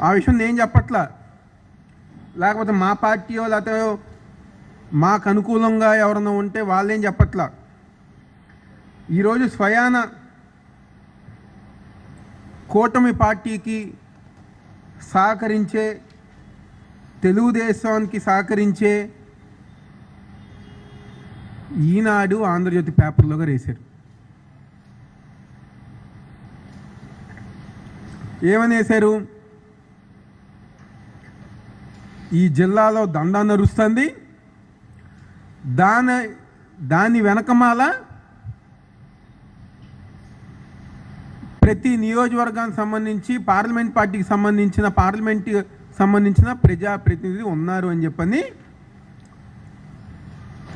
ఆ విషయం నేను చెప్పట్లా, లేకపోతే మా పార్టీయో లేకపోతే మాకు అనుకూలంగా ఎవరన్నా ఉంటే వాళ్ళేం చెప్పట్లా. ఈరోజు స్వయాన కూటమి పార్టీకి సహకరించే, తెలుగుదేశానికి సహకరించే ఈనాడు, ఆంధ్రజ్యోతి పేపర్లోగా వేశారు. ఏమని వేశారు? ఈ జిల్లాలో దందా నడుస్తుంది, దాని వెనకమాల ప్రతి నియోజకవర్గానికి సంబంధించి పార్లమెంట్ పార్టీకి సంబంధించిన ప్రజాప్రతినిధి ఉన్నారు అని చెప్పని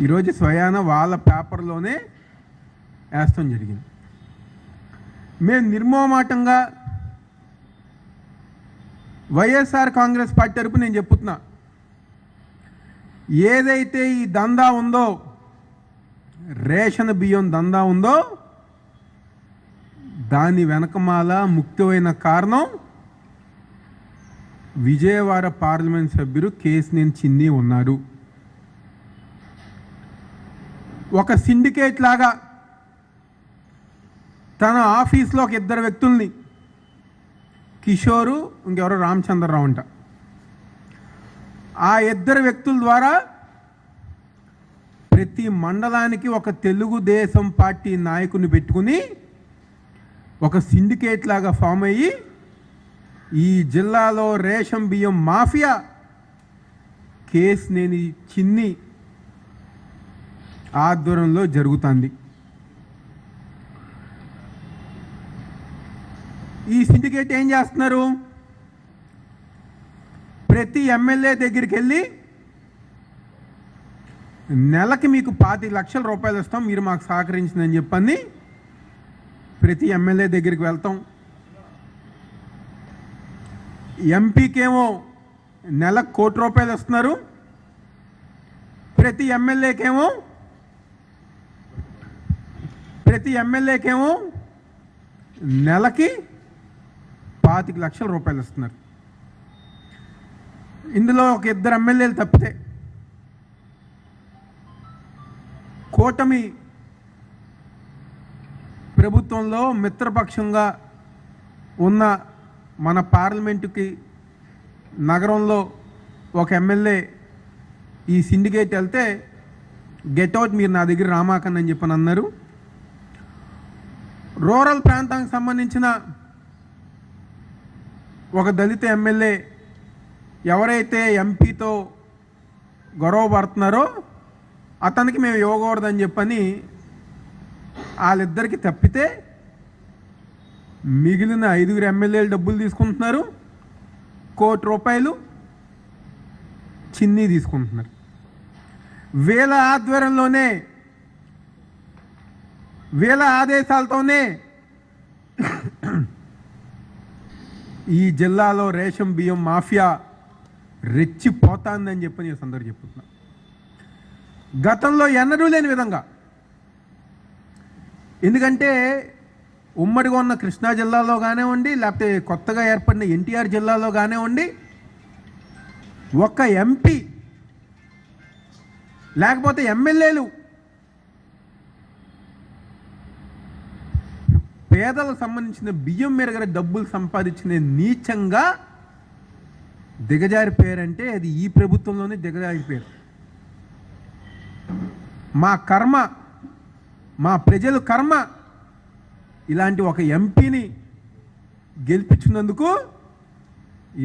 ఈరోజు స్వయాన వాళ్ళ పేపర్లోనే వేస్తాం జరిగింది. మేము నిర్మోహమాటంగా వైఎస్ఆర్ కాంగ్రెస్ పార్టీ తరపు నేను చెప్తున్నా, ఏదైతే ఈ దందా ఉందో, రేషన్ బియ్యం దందా ఉందో, దాని వెనకమాల ముఖ్యమైన కారణం విజయవాడ పార్లమెంట్ సభ్యుడు కేశినేని చిన్ని ఉన్నారు. ఒక సిండికేట్ లాగా తన ఆఫీస్లో ఒక ఇద్దరు వ్యక్తుల్ని, కిషోరు ఇంకెవరో రామచంద్రరావు అంట, ఆ ఇద్దరు వ్యక్తుల ద్వారా ప్రతి మండలానికి ఒక తెలుగుదేశం పార్టీ నాయకుని పెట్టుకుని ఒక సిండికేట్ లాగా ఫామ్ అయ్యి ఈ జిల్లాలో రేషన్ బియ్యం మాఫియా కేశినేని చిన్ని ఆధ్వర్యంలో జరుగుతుంది. ఈ సిండికేట్ ఏం చేస్తున్నారు? ప్రతి ఎమ్మెల్యే దగ్గరికి వెళ్ళి నెలకి మీకు 25 లక్షల రూపాయలు ఇస్తాం, మీరు మాకు సహకరించిందని చెప్పని ప్రతి ఎమ్మెల్యే దగ్గరికి వెళ్తాం. ఎంపీకేమో నెలకు 1 కోటి రూపాయలు ఇస్తున్నారు, ప్రతి ఎమ్మెల్యేకేమో నెలకి 25 లక్షల రూపాయలు ఇస్తున్నారు. ఇందులో ఒక ఇద్దరు ఎమ్మెల్యేలు తప్పితే కూటమి ప్రభుత్వంలో మిత్రపక్షంగా ఉన్న మన పార్లమెంటుకి నగరంలో ఒక ఎమ్మెల్యే ఈ సిండికేట్ వెళ్తే గెట్అవుట్, మీరు నా దగ్గర రామాకన్ అని చెప్పని అన్నారు. రూరల్ ప్రాంతానికి సంబంధించిన ఒక దళిత ఎమ్మెల్యే ఎవరైతే ఎంపీతో గొడవ పడుతున్నారో అతనికి మేము ఇవ్వకూడదని చెప్పని వాళ్ళిద్దరికి తప్పితే మిగిలిన 5 ఎమ్మెల్యేలు డబ్బులు తీసుకుంటున్నారు, 1 కోటి రూపాయలు చిన్ని తీసుకుంటున్నారు. వీళ్ళ ఆధ్వర్యంలోనే, వీళ్ళ ఆదేశాలతోనే ఈ జిల్లాలో రేషన్ బియ్యం మాఫియా రెచ్చిపోతాందని చెప్పి నేను అందరూ చెప్తున్నా. గతంలో ఎన్నడూ లేని విధంగా, ఎందుకంటే ఉమ్మడిగా ఉన్న కృష్ణా జిల్లాలో కానివ్వండి, లేకపోతే కొత్తగా ఏర్పడిన ఎన్టీఆర్ జిల్లాలో కానివ్వండి, ఒక ఎంపీ లేకపోతే ఎమ్మెల్యేలు పేదలకు సంబంధించిన బియ్యం మెరుగర డబ్బులు సంపాదించిన నీచంగా దిగజారిపోయారంటే అది ఈ ప్రభుత్వంలోనే దిగజారిపోయారు. మా కర్మ, మా ప్రజల కర్మ ఇలాంటి ఒక ఎంపీని గెలిపించినందుకు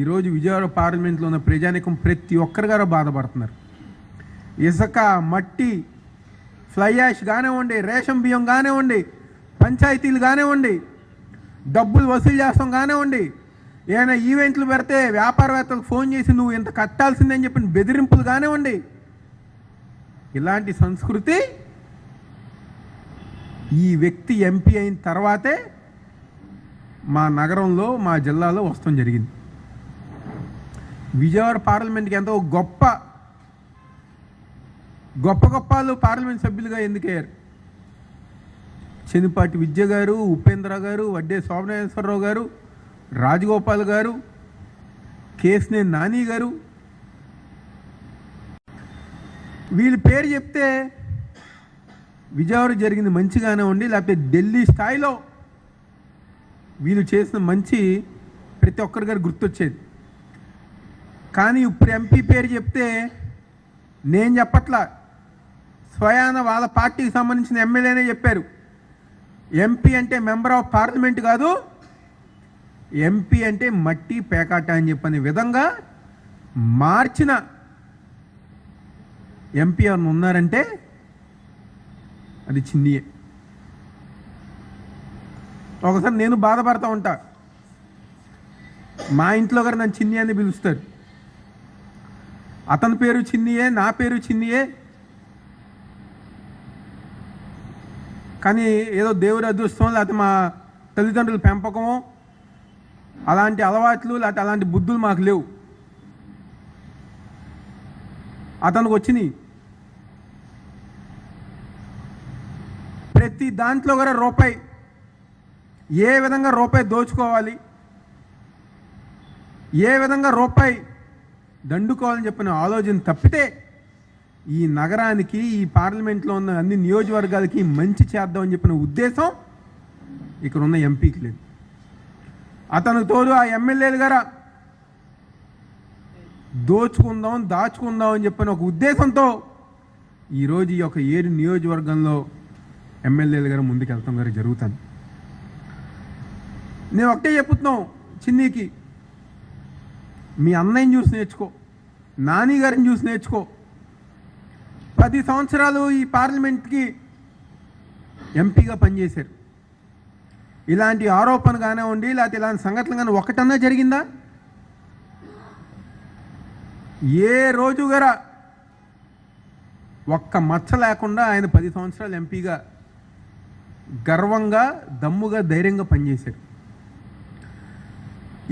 ఈరోజు విజయవాడ పార్లమెంట్లో ఉన్న ప్రజానికం ప్రతి ఒక్కరిగారో బాధపడుతున్నారు. ఇసుక, మట్టి, ఫ్లై యాష్ కానివ్వండి, రేషన్ బియ్యం కానివ్వండి, పంచాయతీలు కానివ్వండి, డబ్బులు వసూలు చేస్తాం కానివ్వండి, ఏమైనా ఈవెంట్లు పెడితే వ్యాపారవేత్తలకు ఫోన్ చేసి నువ్వు ఇంత కట్టాల్సిందని చెప్పిన బెదిరింపులు కానివ్వండి, ఇలాంటి సంస్కృతి ఈ వ్యక్తి ఎంపీ అయిన తర్వాతే మా నగరంలో, మా జిల్లాలో వస్తాం జరిగింది. విజయవాడ పార్లమెంట్కి ఎంతో గొప్ప వాళ్ళు పార్లమెంట్ సభ్యులుగా ఎందుకయ్యారు? చెన్నిపాటి విద్య గారు, ఉపేంద్ర గారు, వడ్డే శోభనేశ్వరరావు గారు, రాజగోపాల్ గారు, కేసినేని నాని గారు, వీళ్ళ పేరు చెప్తే విజయవాడ జరిగింది మంచిగానే ఉండి, లేకపోతే ఢిల్లీ స్థాయిలో వీళ్ళు చేసిన మంచి ప్రతి ఒక్కరి గారు గుర్తొచ్చేది. కానీ ఇప్పుడు ఎంపీ పేరు చెప్తే నేను చెప్పట్లా, స్వయాన వాళ్ళ పార్టీకి సంబంధించిన ఎమ్మెల్యేనే చెప్పారు. ఎంపీ అంటే మెంబర్ ఆఫ్ పార్లమెంట్ కాదు, ఎంపీ అంటే మట్టి పేకాట అని చెప్పని విధంగా మార్చిన ఎంపీ ఎవరు ఉన్నారంటే అది చిన్నియే. ఒకసారి నేను బాధపడతా ఉంటా, మా ఇంట్లో గారు నన్ను చిన్ని అని పిలుస్తారు. అతని పేరు చిన్నియే, నా పేరు చిన్నియే. కానీ ఏదో దేవుడి అదృష్టం, లేకపోతే మా తల్లిదండ్రుల పెంపకమో అలాంటి అలవాట్లు లేకపోతే అలాంటి బుద్ధులు మాకు లేవు. అతనికి వచ్చినాయి. ప్రతి దాంట్లో కూడా రూపాయి, ఏ విధంగా రూపాయి దోచుకోవాలి, ఏ విధంగా రూపాయి దండుకోవాలని చెప్పిన ఆలోచన తప్పితే ఈ నగరానికి, ఈ పార్లమెంట్లో ఉన్న అన్ని నియోజకవర్గాలకి మంచి చేద్దామని చెప్పిన ఉద్దేశం ఇక్కడ ఉన్న ఎంపీకి లేదు. అతనికి తోడు ఆ ఎమ్మెల్యేలు గారా దోచుకుందాం, దాచుకుందాం అని చెప్పిన ఒక ఉద్దేశంతో ఈరోజు ఈ యొక్క 7 నియోజకవర్గంలో ఎమ్మెల్యేలు గారు ముందుకెళ్తాం గారు జరుగుతుంది. నేను ఒకటే చెప్తున్నాం చిన్నీకి, మీ అన్నయ్యని చూసి నేర్చుకో, నాని గారిని చూసి నేర్చుకో. 10 సంవత్సరాలు ఈ పార్లమెంట్కి ఎంపీగా పనిచేశారు. ఇలాంటి ఆరోపణ కానివ్వండి, లేకపోతే ఇలాంటి సంఘటనలు కానీ ఒకటన్నా జరిగిందా? ఏ రోజు గారా ఒక్క మచ్చ లేకుండా ఆయన 10 సంవత్సరాలు ఎంపీగా గర్వంగా, దమ్ముగా, ధైర్యంగా పనిచేశారు.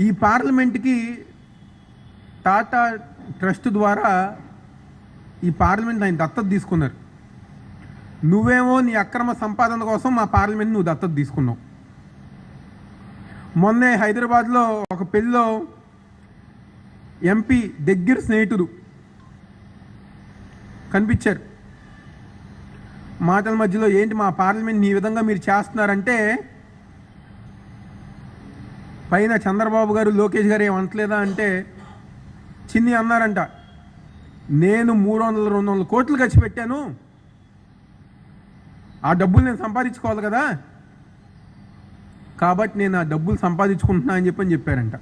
ఈ పార్లమెంట్కి టాటా ట్రస్ట్ ద్వారా ఈ పార్లమెంట్ ఆయన దత్తత తీసుకున్నారు. నువ్వేమో నీ అక్రమ సంపాదన కోసం మా పార్లమెంట్ నువ్వు దత్తత తీసుకున్నావు. మొన్నే హైదరాబాద్లో ఒక పెళ్ళిలో ఎంపీ దగ్గర స్నేహితుడు కనిపించారు. మాటల మధ్యలో ఏంటి మా పార్లమెంట్ ఈ విధంగా మీరు చేస్తున్నారంటే, పైన చంద్రబాబు గారు, లోకేష్ గారు ఏమంటలేదా అంటే చిన్ని అన్నారంట, నేను 300-200 కోట్లు ఖర్చు పెట్టాను, ఆ డబ్బులు నేను సంపాదించుకోవాలి కదా, కాబట్టి నేను ఆ డబ్బులు సంపాదించుకుంటున్నా అని చెప్పారంట.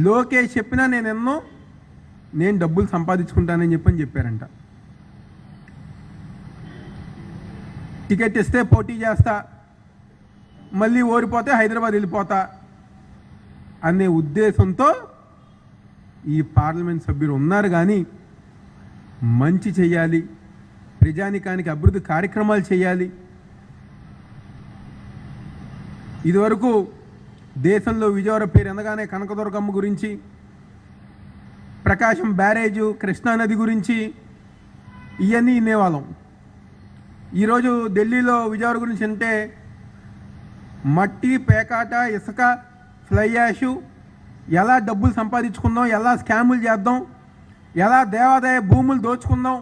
లోకేష్ చెప్పినా నేను డబ్బులు సంపాదించుకుంటానని చెప్పారంట. టికెట్ ఇస్తే పోటీ చేస్తా, మళ్ళీ ఓడిపోతే హైదరాబాద్ వెళ్ళిపోతా అనే ఉద్దేశంతో ఈ పార్లమెంట్ సభ్యులు ఉన్నారు. కానీ మంచి చేయాలి, ప్రజానికానికి అభివృద్ధి కార్యక్రమాలు చేయాలి. ఇదివరకు దేశంలో విజయవాడ పేరు ఎనగానే కనకదుర్గమ్మ గురించి, ప్రకాశం బ్యారేజు, కృష్ణానది గురించి ఇవన్నీ వినేవాళ్ళం. ఈరోజు ఢిల్లీలో విజయవాడ గురించి అంటే మట్టి పేకాట, ఇసుక, ఫ్లై యాషు, ఎలా డబ్బులు సంపాదించుకుందాం, ఎలా స్కాములు చేద్దాం, ఎలా దేవాదాయ భూములు దోచుకుందాం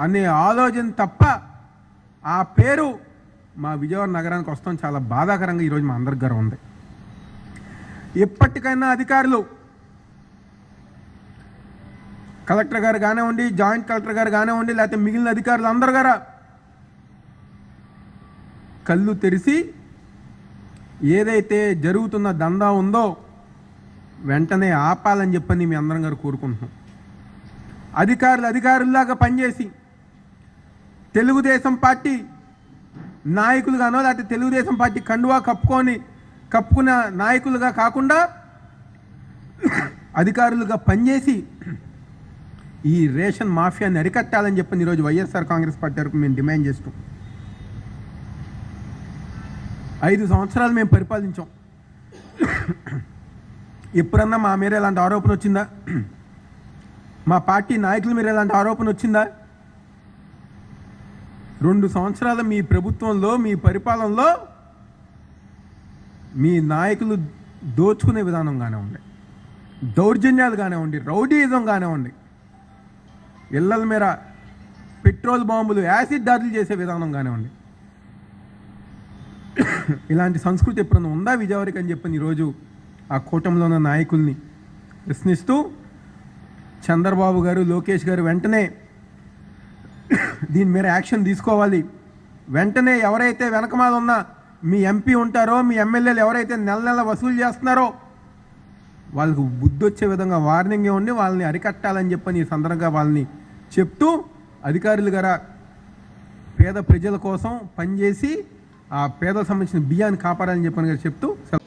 అనే ఆలోచన తప్ప ఆ పేరు మా విజయవాడ నగరానికి వస్తాం చాలా బాధాకరంగా ఈరోజు మా అందరి గారు ఉంది. ఎప్పటికైనా అధికారులు, కలెక్టర్ గారు కానివ్వండి, జాయింట్ కలెక్టర్ గారు కానివ్వండి, లేకపోతే మిగిలిన అధికారులు అందరు గారా కళ్ళు తెరిచి ఏదైతే జరుగుతున్న దందా ఉందో వెంటనే ఆపాలని చెప్పని మీ అందరం గారు కోరుకుంటున్నాం. అధికారుల్లాగా పనిచేసి తెలుగుదేశం పార్టీ నాయకులుగానో లేకపోతే తెలుగుదేశం పార్టీ కండువా కప్పుకున్న నాయకులుగా కాకుండా అధికారులుగా పనిచేసి ఈ రేషన్ మాఫియాని అరికట్టాలని చెప్పని ఈరోజు వైఎస్ఆర్ కాంగ్రెస్ పార్టీ వరకు మేము డిమాండ్ చేస్తాం. 5 సంవత్సరాలు మేము పరిపాలించాం. ఎప్పుడన్నా మా మీద ఎలాంటి ఆరోపణ వచ్చిందా? మా పార్టీ నాయకుల మీద ఎలాంటి ఆరోపణ వచ్చిందా? 2 సంవత్సరాల మీ ప్రభుత్వంలో, మీ పరిపాలనలో మీ నాయకులు దోచుకునే విధానంగానే ఉంది. దౌర్జన్యాలు కానివ్వండి, రౌడీయిజం కానివ్వండి, ఇళ్ళల మీద పెట్రోల్ బాంబులు, యాసిడ్ దాడులు చేసే విధానం కానివ్వండి, ఇలాంటి సంస్కృతి ఎప్పుడన్నా ఉందా విజయవాడకి అని చెప్పని ఈరోజు ఆ కూటమిలో ఉన్న నాయకుల్ని ప్రశ్నిస్తూ చంద్రబాబు గారు, లోకేష్ గారు వెంటనే దీని మీద యాక్షన్ తీసుకోవాలి. వెంటనే ఎవరైతే వెనకమాల ఉన్న మీ ఎంపీ ఉంటారో, మీ ఎమ్మెల్యేలు ఎవరైతే నెల నెల వసూలు చేస్తున్నారో వాళ్ళకు బుద్ధి వచ్చే విధంగా వార్నింగ్ ఇవ్వండి, వాళ్ళని అరికట్టాలని చెప్పని ఈ సందర్భంగా వాళ్ళని చెప్తూ, అధికారులు గారా పేద ప్రజల కోసం పనిచేసి ఆ పేదలకు సంబంధించిన బియ్యాన్ని కాపాడాలని చెప్పని చెప్తూ